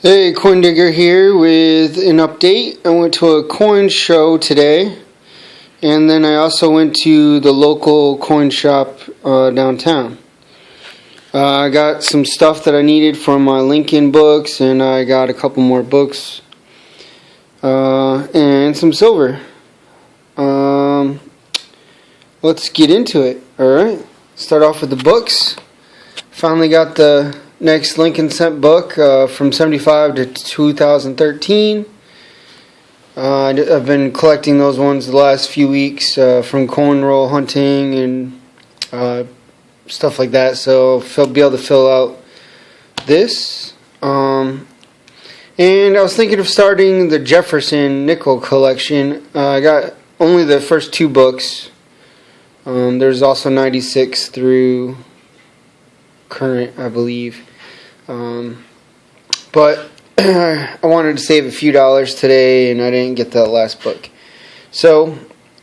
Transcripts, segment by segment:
Hey, Coin Digger here with an update. I went to a coin show today, and then I also went to the local coin shop downtown. I got some stuff that I needed for my Lincoln books, and I got a couple more books and some silver. Let's get into it. Alright, start off with the books. Finally got the next Lincoln Cent book from 75 to 2013. I've been collecting those ones the last few weeks from coin roll hunting and stuff like that, so I'll be able to fill out this. And I was thinking of starting the Jefferson nickel collection. I got only the first two books. There's also 96 through current, I believe. But I wanted to save a few dollars today, and I didn't get that last book. So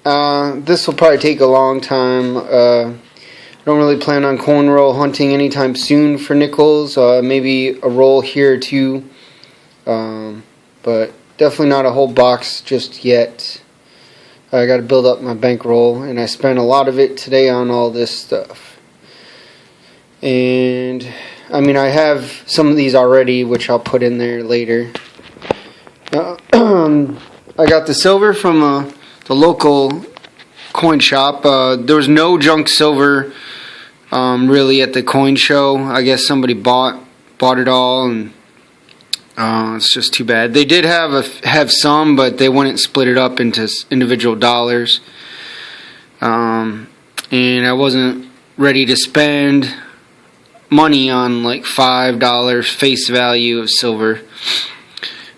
this will probably take a long time. I don't really plan on coin roll hunting anytime soon for nickels. Maybe a roll here or two, but definitely not a whole box just yet. I got to build up my bankroll, and I spent a lot of it today on all this stuff. And I mean, I have some of these already, which I'll put in there later. I got the silver from the local coin shop. There was no junk silver really at the coin show. I guess somebody bought it all, and it's just too bad. They did have some, but they wouldn't split it up into individual dollars. And I wasn't ready to spend money on like $5 face value of silver.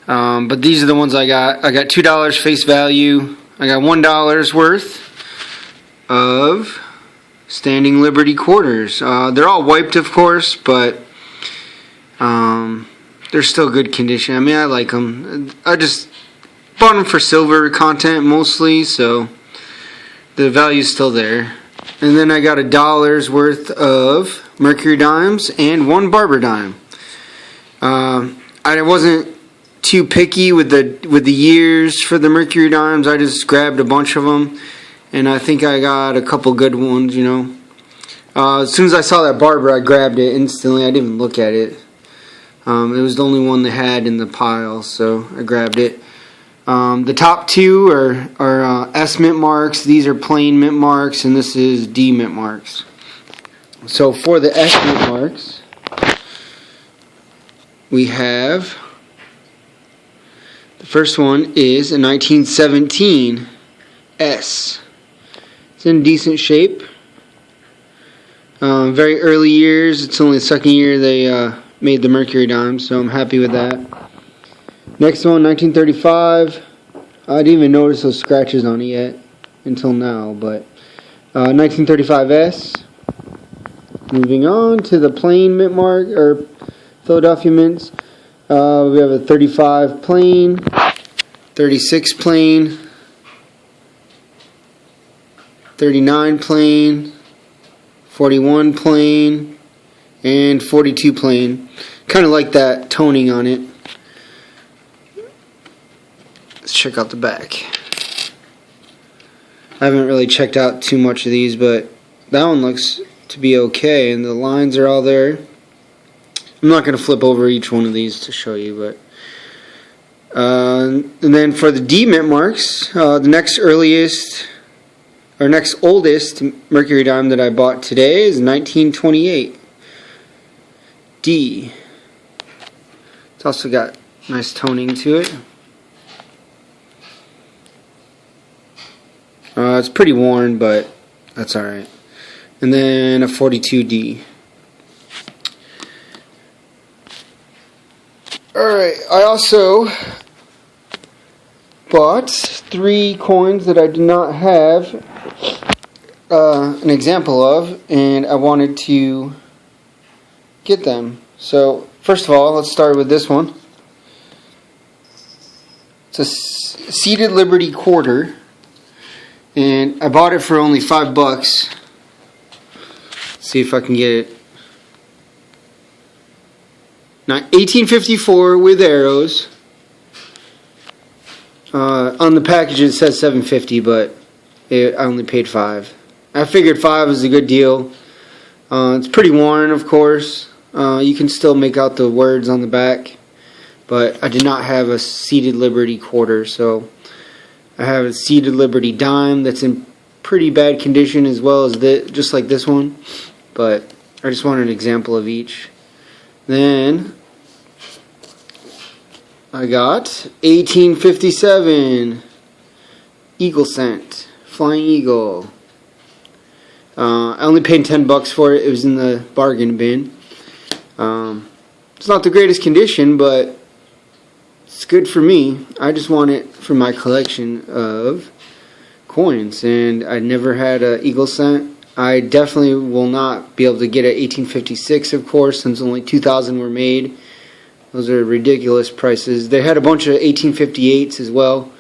But these are the ones I got. I got $2 face value. I got $1 worth of Standing Liberty quarters. They're all wiped, of course, but they're still good condition. I mean, I like them. I just bought them for silver content mostly, so the value's still there. And then I got $1 worth of Mercury dimes and one Barber dime. I wasn't too picky with the years for the Mercury dimes. I just grabbed a bunch of them, and I think I got a couple good ones. You know, as soon as I saw that Barber, I grabbed it instantly. I didn't even look at it. It was the only one they had in the pile, so I grabbed it. The top two are S mint marks. These are plain mint marks, and this is D mint marks. So for the S mint marks, we have the first one is a 1917 S. It's in decent shape. Very early years. It's only the second year they made the Mercury dime, so I'm happy with that. Next one, 1935. I didn't even notice those scratches on it yet until now, but 1935 S. Moving on to the plain mint mark, or Philadelphia mints. We have a 35 plain, 36 plain, 39 plain, 41 plain, and 42 plain. Kind of like that toning on it. Let's check out the back. I haven't really checked out too much of these, but that one looks to be okay, and the lines are all there. I'm not going to flip over each one of these to show you, but and then for the D mint marks, the next oldest Mercury dime that I bought today is 1928 D. It's also got nice toning to it. It's pretty worn, but that's alright. And then a 42D. Alright, I also bought 3 coins that I did not have an example of, and I wanted to get them. So, first of all, let's start with this one. It's a Seated Liberty quarter, and I bought it for only $5. Let's see if I can get it. 1854 with arrows. On the package it says $7.50, but I only paid $5. I figured $5 was a good deal. It's pretty worn, of course. You can still make out the words on the back, but I did not have a Seated Liberty quarter, so I have a Seated Liberty dime that's in pretty bad condition, as well as just like this one, but I just wanted an example of each. Then I got 1857 Eagle Cent, Flying Eagle. I only paid $10 for it. It was in the bargain bin. It's not the greatest condition, but it's good for me. I just want it for my collection of coins, and I never had an Eagle Cent. I definitely will not be able to get an 1856, of course, since only 2,000 were made. Those are ridiculous prices. They had a bunch of 1858s as well,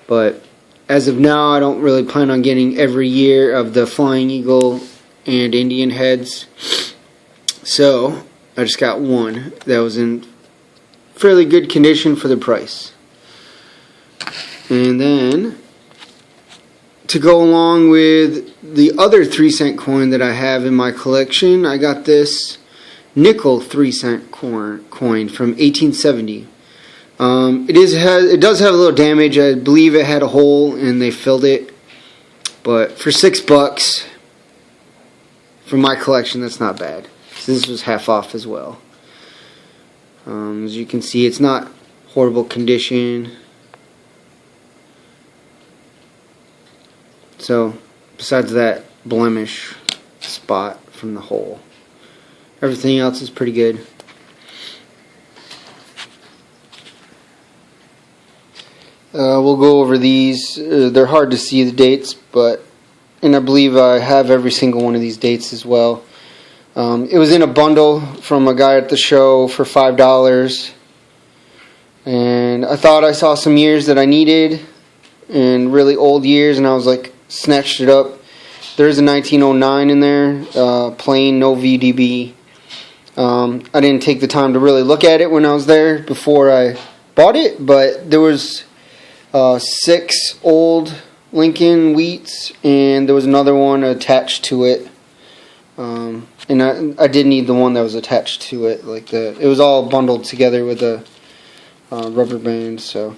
but as of now, I don't really plan on getting every year of the Flying Eagle and Indian heads. So I just got one that was in fairly good condition for the price. And then, to go along with the other 3-cent coin that I have in my collection, I got this nickel 3-cent coin from 1870. It does have a little damage. I believe it had a hole and they filled it, but for $6 for my collection, that's not bad. So this was half off as well. As you can see, it's not horrible condition. So besides that blemish spot from the hole, everything else is pretty good. We'll go over these. They're hard to see the dates, and I believe I have every single one of these dates as well. It was in a bundle from a guy at the show for $5, and I thought I saw some years that I needed, and really old years, and I was like, snatched it up. There's a 1909 in there, plain, no VDB. I didn't take the time to really look at it when I was there before I bought it, but there was 6 old Lincoln Wheats, and there was another one attached to it. And I did need the one that was attached to it. It was all bundled together with a rubber band, so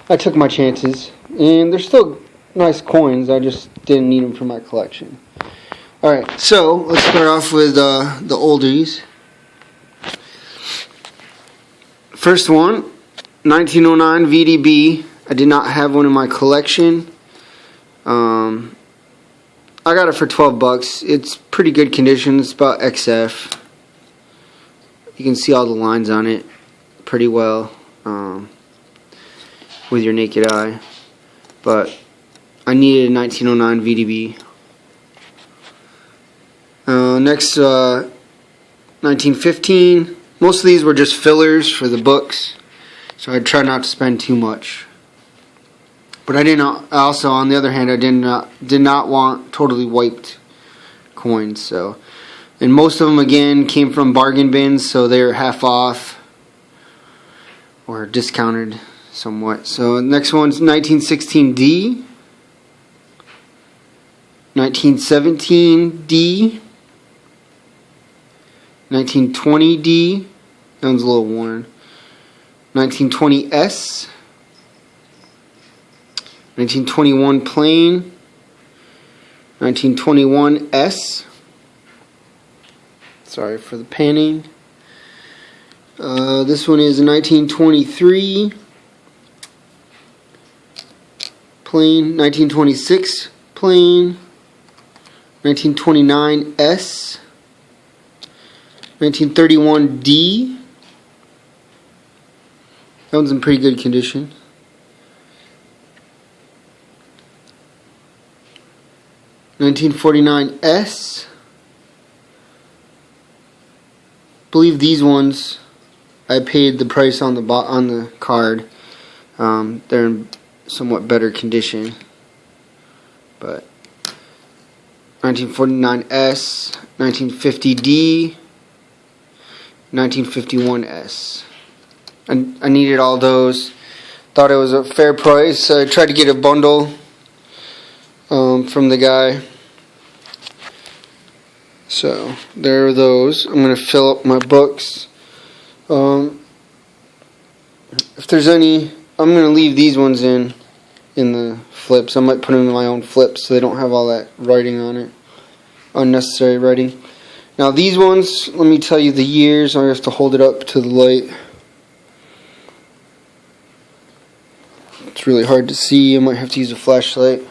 I took my chances. And they're still nice coins. I just didn't need them for my collection. Alright, so let's start off with the oldies. First one, 1909 VDB. I did not have one in my collection. I got it for $12. It's pretty good condition. It's about XF. You can see all the lines on it pretty well with your naked eye. But I needed a 1909 VDB. Next, 1915. Most of these were just fillers for the books, so I tried not to spend too much. But I didn't. Also, on the other hand, I did not want totally wiped coins. So, and most of them again came from bargain bins, so they're half off or discounted somewhat. So next one's 1916D, 1917D, 1920D. That one's a little worn. 1920S. 1921 plain, 1921S. Sorry for the panning. This one is 1923 plain, 1926 plain, 1929S, 1931D. That one's in pretty good condition. 1949S. Believe these ones I paid the price on the card. They're in somewhat better condition. But 1949S, 1950D, 1951S. I needed all those. Thought it was a fair price. I tried to get a bundle from the guy. So there are those. I'm going to fill up my books. If there's any, I'm going to leave these ones in the flips. I might put them in my own flips so they don't have all that writing on it. Unnecessary writing. Now these ones, let me tell you the years. I have to hold it up to the light. It's really hard to see. I might have to use a flashlight.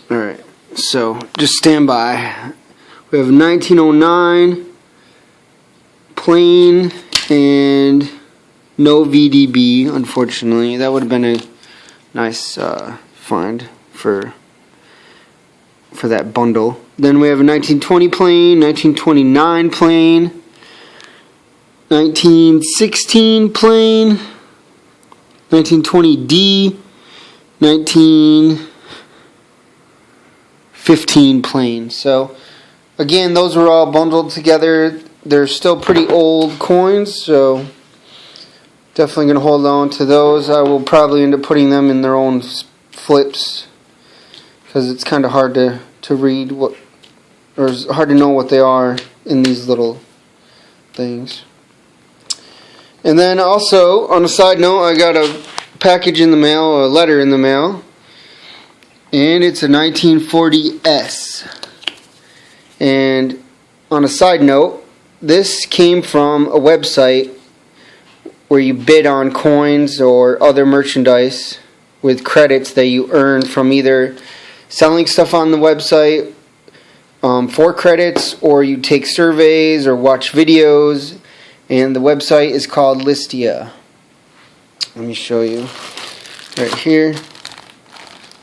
Alright, so just stand by. We have 1909 plain and no VDB, unfortunately. That would have been a nice find for that bundle. Then we have a 1920 plain, 1929 plain, 1916 plain, 1920D, 1915 plain. So again, those were all bundled together. They're still pretty old coins, so definitely going to hold on to those. I will probably end up putting them in their own flips because it's kind of hard to read what, or it's hard to know what they are in these little things. And then also, on a side note, I got a package in the mail, a letter in the mail, and it's a 1940S. And on a side note, this came from a website where you bid on coins or other merchandise with credits that you earn from either selling stuff on the website for credits, or you take surveys or watch videos. And the website is called Listia. Let me show you. Right here.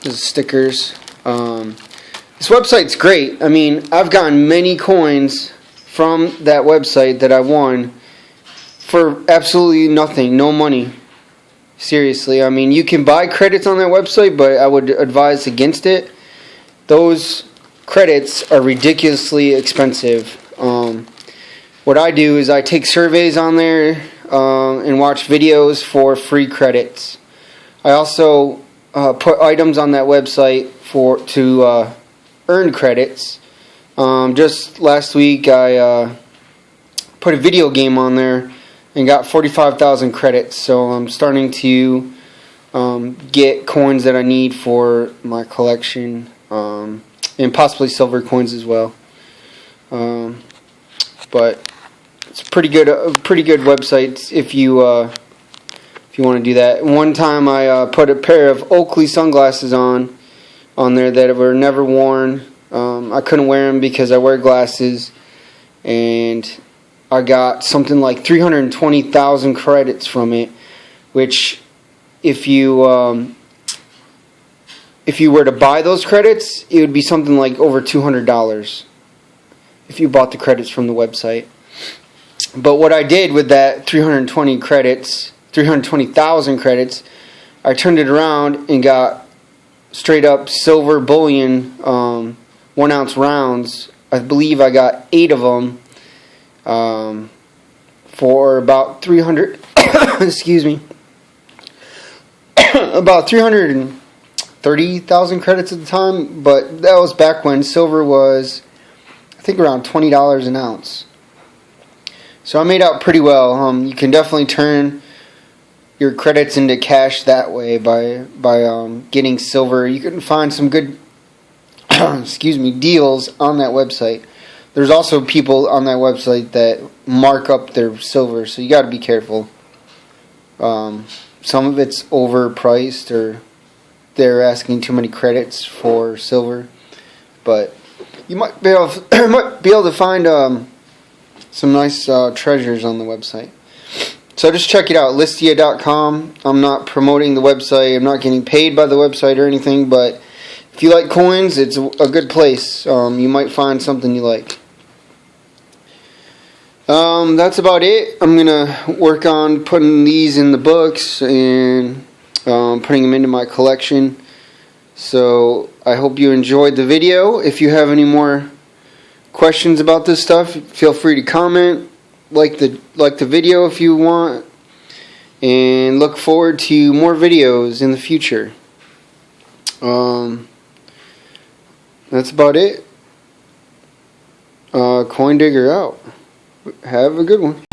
There's stickers. This website's great. I mean, I've gotten many coins from that website that I won for absolutely nothing. No money. Seriously. I mean, you can buy credits on that website, but I would advise against it. Those credits are ridiculously expensive. What I do is I take surveys on there and watch videos for free credits. I also put items on that website to earn credits. Just last week I put a video game on there and got 45,000 credits. So I'm starting to get coins that I need for my collection, and possibly silver coins as well. But it's a pretty good website if you want to do that. One time I put a pair of Oakley sunglasses on there that were never worn. I couldn't wear them because I wear glasses, and I got something like 320,000 credits from it, which if you were to buy those credits, it would be something like over $200 if you bought the credits from the website. But what I did with that 320,000 credits, I turned it around and got straight up silver bullion 1 ounce rounds. I believe I got 8 of them for about 300 excuse me, about 330,000 credits at the time. But that was back when silver was, I think, around $20 an ounce. So I made out pretty well. You can definitely turn your credits into cash that way by getting silver. You can find some good deals on that website. There's also people on that website that mark up their silver, so you got to be careful. Some of it's overpriced, or they're asking too many credits for silver. But you might be able to find some nice treasures on the website. So just check it out, listia.com. I'm not promoting the website. I'm not getting paid by the website or anything, but if you like coins, it's a good place. You might find something you like. That's about it. I'm going to work on putting these in the books and putting them into my collection. So I hope you enjoyed the video. If you have any more questions about this stuff, feel free to comment, like the video if you want, and look forward to more videos in the future. That's about it. Coin Digger out. Have a good one.